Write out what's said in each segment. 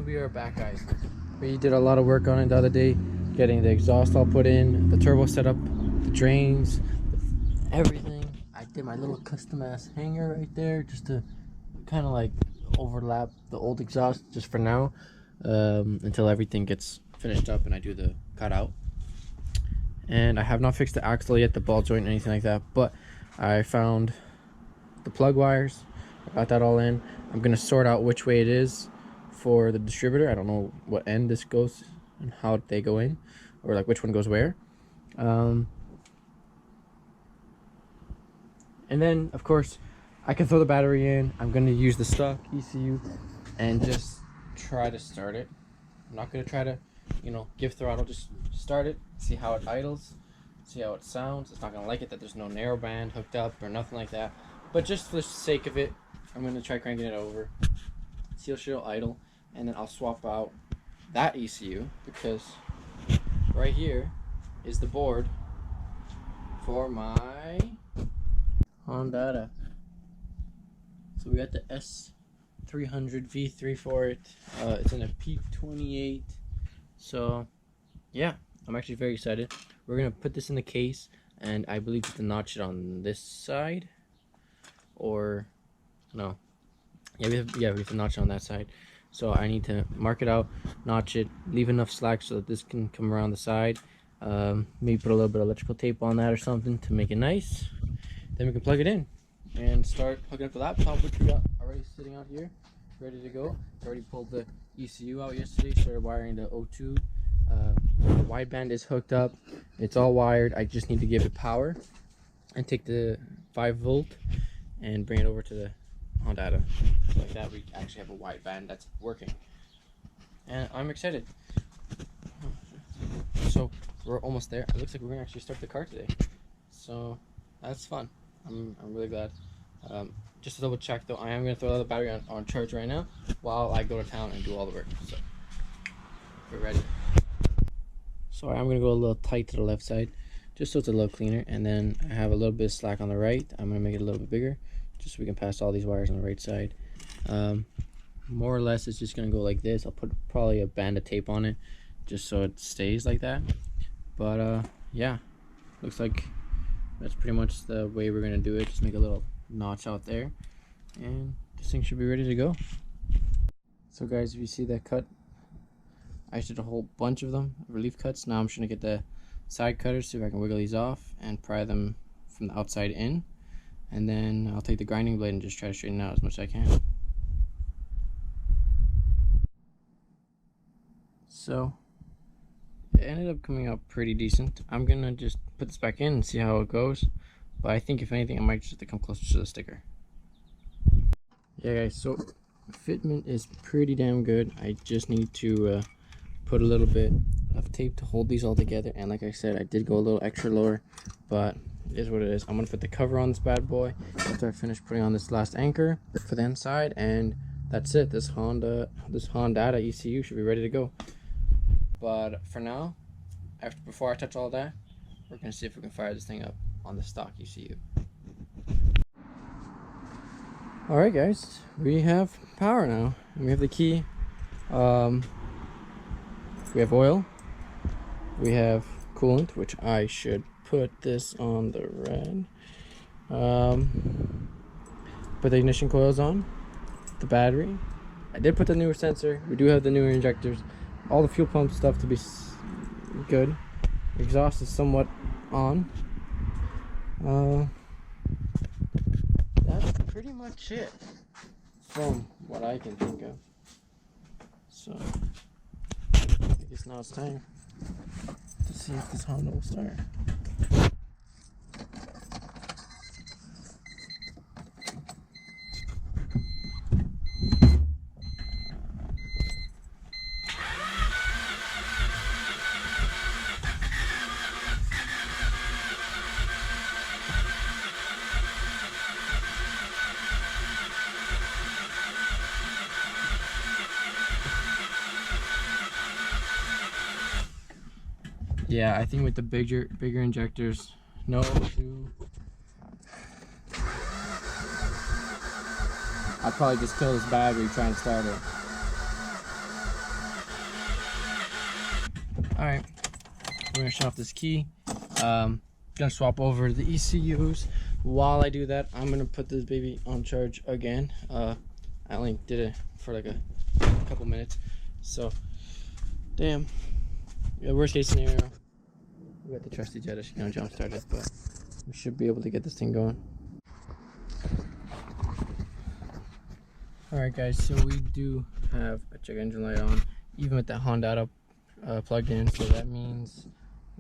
And we are back, guys. We did a lot of work on it the other day, getting the exhaust all put in, the turbo set up, the drains, everything. I did my little custom ass hanger right there just to kind of like overlap the old exhaust just for now, until everything gets finished up and I do the cutout. And I have not fixed the axle yet, the ball joint, anything like that, but I found the plug wires. I got that all in. I'm gonna sort out which way it is for the distributor. I don't know what end this goes and how they go in, or like which one goes where. And then of course I can throw the battery in. I'm gonna use the stock ECU and just try to start it. I'm not gonna try to, give throttle. Just start it, see how it idles, see how it sounds. It's not gonna like it that there's no narrow band hooked up or nothing like that, but just for the sake of it, I'm gonna try cranking it over, see if it'll idle, and then I'll swap out that ECU because right here is the board for my Hondata. So we got the S300 V3 for it. It's in a P28. So yeah, I'm actually very excited. We're gonna put this in the case, and I believe you have to notch it on this side, or no, we have to notch it on that side. So I need to mark it out, notch it, leave enough slack so that this can come around the side. Maybe put a little bit of electrical tape on that or something to make it nice. Then we can plug it in and start hooking up the laptop, which we got already sitting out here, ready to go. Already pulled the ECU out yesterday, started wiring the O2. The wideband is hooked up, it's all wired. I just need to give it power and take the 5-volt and bring it over to the Hondata. So like that, we actually have a wideband that's working, and I'm excited. So we're almost there. It looks like we're gonna actually start the car today, so that's fun. I'm really glad. Just to double check though, I am gonna throw the battery on charge right now while I go to town and do all the work. So we're ready. So I'm gonna go a little tight to the left side, just so it's a little cleaner, and then I have a little bit of slack on the right. I'm gonna make it a little bit bigger, just so we can pass all these wires on the right side. More or less, it's just gonna go like this. I'll put probably a band of tape on it, just so it stays like that. But yeah, looks like that's pretty much the way we're gonna do it. Just make a little notch out there, and this thing should be ready to go. So guys, if you see that cut, I did a whole bunch of them, relief cuts. Now I'm just gonna get the side cutters, see if I can wiggle these off and pry them from the outside in, and then I'll take the grinding blade and just try to straighten it out as much as I can. So it ended up coming out pretty decent. I'm gonna just put this back in and see how it goes, but I think if anything I might just have to come closer to the sticker. Yeah guys, so fitment is pretty damn good. I just need to put a little bit of tape to hold these all together, and like I said, I did go a little extra lower, but it is what it is. I'm gonna put the cover on this bad boy after I finish putting on this last anchor for the inside, and that's it. This Hondata ECU should be ready to go. But for now, before I touch all that, we're gonna see if we can fire this thing up on the stock ECU. Alright guys, we have power now, and we have the key. We have oil, we have coolant, which I should put this on the red. Put the ignition coils on, the battery. I did put the newer sensor. We do have the newer injectors. All the fuel pump stuff to be good. Exhaust is somewhat on. That's pretty much it from what I can think of. So I guess now it's time to see if this Honda will start. Yeah, I think with the bigger injectors, no. I'd probably just kill this battery trying to start it. Alright, we're gonna shut off this key. Gonna swap over the ECUs. While I do that, I'm gonna put this baby on charge again. I only did it for like a couple minutes, so damn. Yeah, worst case scenario, we got the trusty jet gonna jump start it, but we should be able to get this thing going. Alright guys, so we do have a check engine light on, even with that Hondata plugged in, so that means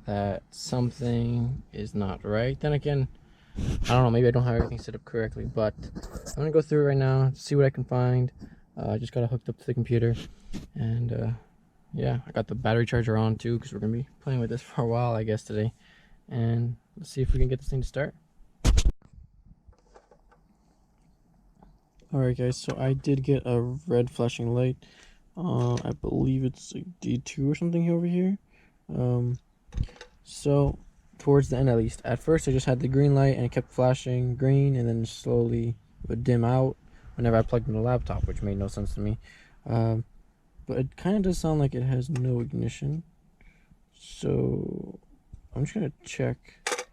that something is not right. Then again, I don't know, maybe I don't have everything set up correctly, but I'm gonna go through it right now, see what I can find. I just got it hooked up to the computer, and yeah, I got the battery charger on too, because we're gonna be playing with this for a while, I guess, today. And let's see if we can get this thing to start. Alright guys, so I did get a red flashing light. I believe it's like D2 or something over here. So towards the end at least. At first I just had the green light and it kept flashing green, and then slowly would dim out whenever I plugged in the laptop, which made no sense to me. But it kind of does sound like it has no ignition. So I'm just gonna check. It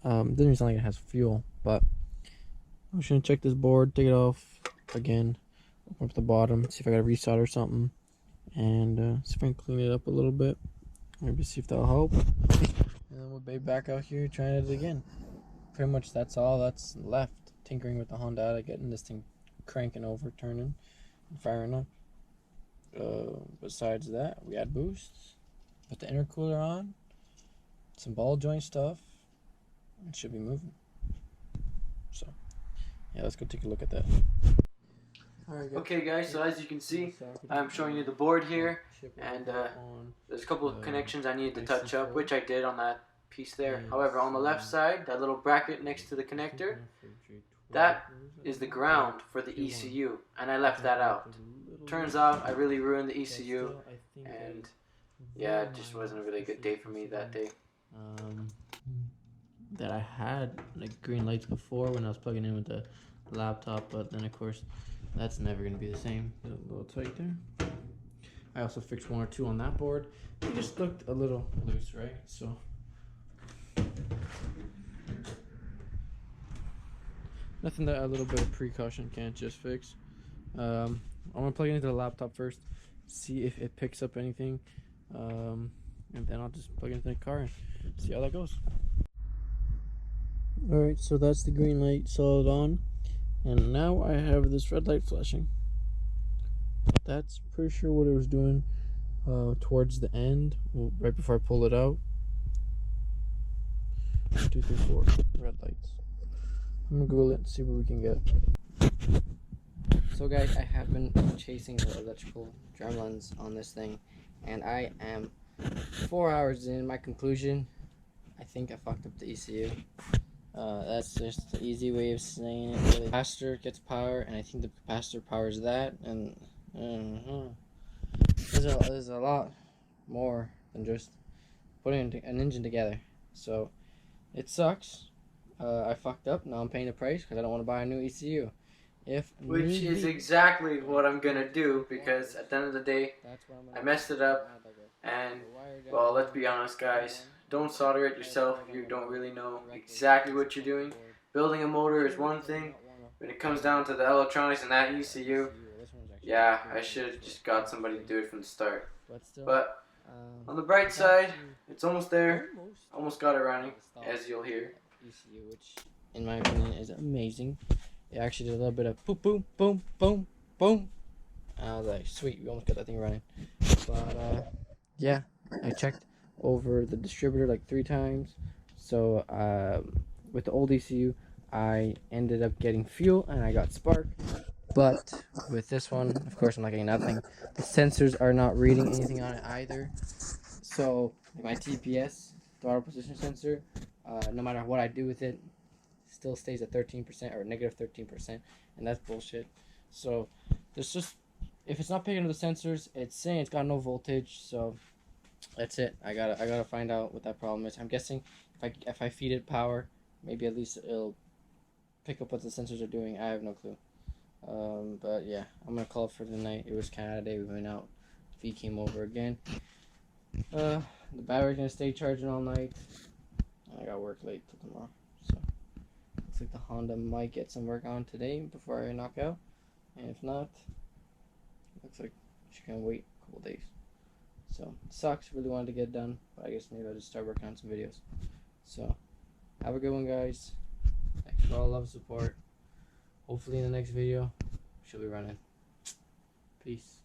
doesn't even sound like it has fuel, but I'm just gonna check this board, take it off again, open up the bottom, see if I got a resolder or something, and see if I can clean it up a little bit. Maybe see if that'll help. And then we'll be back out here trying it again. Pretty much that's all that's left. Tinkering with the Hondata, getting this thing cranking over, turning, and firing up. Besides that, we add boosts, put the intercooler on, some ball joint stuff, and should be moving. So yeah, let's go take a look at that. Okay guys, so as you can see, I'm showing you the board here, and there's a couple of connections I needed to touch up, which I did on that piece there. However, on the left side, that little bracket next to the connector, that is the ground for the ECU, and I left that out. Turns out I really ruined the ECU, and yeah, it just wasn't a really good day for me that day. That I had like green lights before when I was plugging in with the laptop, but then of course that's never going to be the same. A little tight there. I also fixed one or two on that board. It just looked a little loose, right? So nothing that a little bit of precaution can't just fix. I'm gonna plug it into the laptop first, see if it picks up anything, and then I'll just plug it into the car and see how that goes. Alright, so that's the green light solid on, and now I have this red light flashing. That's pretty sure what it was doing towards the end, right before I pull it out. 1, 2, 3, 4 red lights. I'm gonna Google it and see what we can get. So guys, I have been chasing the electrical drumlins on this thing, and I am 4 hours in. My conclusion, I think I fucked up the ECU. That's just the easy way of saying it. Really. The capacitor gets power, and I think the capacitor powers that, and there's a lot more than just putting an engine together. So it sucks. I fucked up. Now I'm paying the price because I don't want to buy a new ECU. Which is exactly what I'm gonna do, because at the end of the day, I messed it up, and well, let's be honest guys, don't solder it yourself if you don't really know exactly what you're doing. Building a motor is one thing. When it comes down to the electronics and that ECU, yeah, I should have just got somebody to do it from the start. But on the bright side, it's almost there. Almost got it running, as you'll hear. ECU, which in my opinion is amazing. It actually did a little bit of boom, boom, boom, boom, boom. I was like, sweet, we almost got that thing running. But yeah, I checked over the distributor like 3 times. So with the old ECU, I ended up getting fuel and I got spark. But with this one, of course, I'm not getting nothing. The sensors are not reading anything on it either. So my TPS, throttle position sensor, no matter what I do with it, still stays at 13% or negative 13%, and that's bullshit. So there's just, if it's not picking up the sensors, it's saying it's got no voltage. So that's it. I gotta find out what that problem is. I'm guessing if I feed it power, maybe at least it'll pick up what the sensors are doing. I have no clue. But yeah, I'm gonna call it for the night. It was Canada Day. We went out. V came over again. the battery's gonna stay charging all night. I gotta work late till tomorrow, so looks like the Honda might get some work on today before I knock out, and if not, looks like she can wait a couple days. So it sucks. Really wanted to get it done, but I guess maybe I'll just start working on some videos. So have a good one, guys. Thanks for all the love and support. Hopefully in the next video she'll be running. Peace.